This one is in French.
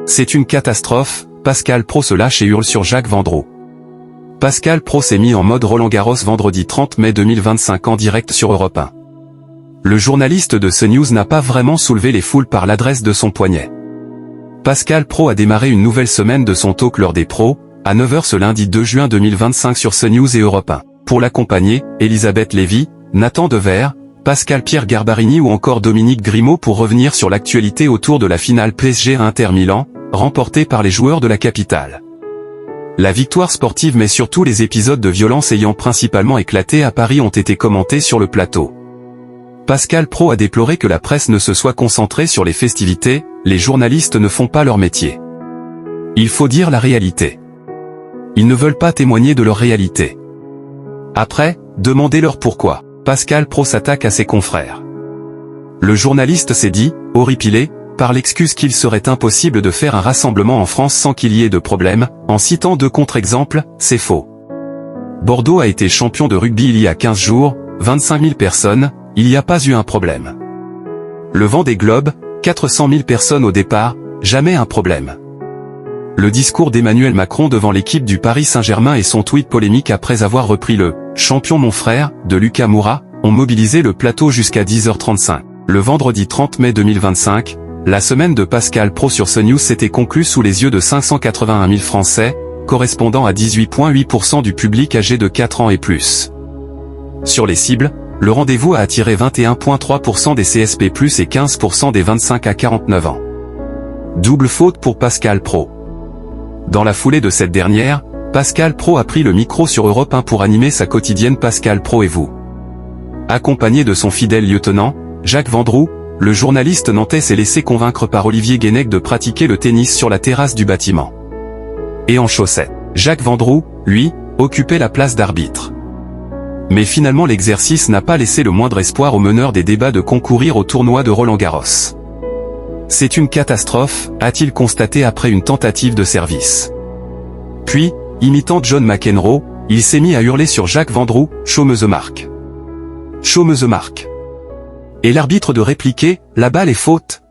C'est une catastrophe, Pascal Praud se lâche et hurle sur Jacques Vendroux. Pascal Praud s'est mis en mode Roland-Garros vendredi 30 mai 2025 en direct sur Europe 1. Le journaliste de CNews n'a pas vraiment soulevé les foules par l'adresse de son poignet. Pascal Praud a démarré une nouvelle semaine de son talk L'heure des pros, à 9h ce lundi 2 juin 2025 sur CNews et Europe 1. Pour l'accompagner, Elisabeth Lévy, Nathan Dever, Pascal-Pierre Garbarini ou encore Dominique Grimaud pour revenir sur l'actualité autour de la finale PSG à Inter Milan, remportée par les joueurs de la capitale. La victoire sportive mais surtout les épisodes de violence ayant principalement éclaté à Paris ont été commentés sur le plateau. Pascal Praud a déploré que la presse ne se soit concentrée sur les festivités, les journalistes ne font pas leur métier. Il faut dire la réalité. Ils ne veulent pas témoigner de leur réalité. Après, demandez-leur pourquoi. Pascal Praud s'attaque à ses confrères. Le journaliste s'est dit, horripilé, par l'excuse qu'il serait impossible de faire un rassemblement en France sans qu'il y ait de problème, en citant deux contre-exemples, c'est faux. Bordeaux a été champion de rugby il y a 15 jours, 25 000 personnes, il n'y a pas eu un problème. Le Vendée Globe, 400 000 personnes au départ, jamais un problème. Le discours d'Emmanuel Macron devant l'équipe du Paris Saint-Germain et son tweet polémique après avoir repris le « champion mon frère » de Lucas Moura, ont mobilisé le plateau jusqu'à 10h35. Le vendredi 30 mai 2025, la semaine de Pascal Praud sur CNews s'était conclue sous les yeux de 581 000 Français, correspondant à 18,8% du public âgé de 4 ans et plus. Sur les cibles, le rendez-vous a attiré 21,3% des CSP+, et 15% des 25 à 49 ans. Double faute pour Pascal Praud. Dans la foulée de cette dernière, Pascal Praud a pris le micro sur Europe 1 pour animer sa quotidienne Pascal Praud et vous. Accompagné de son fidèle lieutenant, Jacques Vendroux, le journaliste nantais s'est laissé convaincre par Olivier Guénec de pratiquer le tennis sur la terrasse du bâtiment. Et en chaussettes. Jacques Vendroux, lui, occupait la place d'arbitre. Mais finalement l'exercice n'a pas laissé le moindre espoir aux meneurs des débats de concourir au tournoi de Roland-Garros. C'est une catastrophe, a-t-il constaté après une tentative de service. Puis, imitant John McEnroe, il s'est mis à hurler sur Jacques Vendroux, « Show me the mark ». « Show me the mark ». Et l'arbitre de répliquer, « La balle est faute ».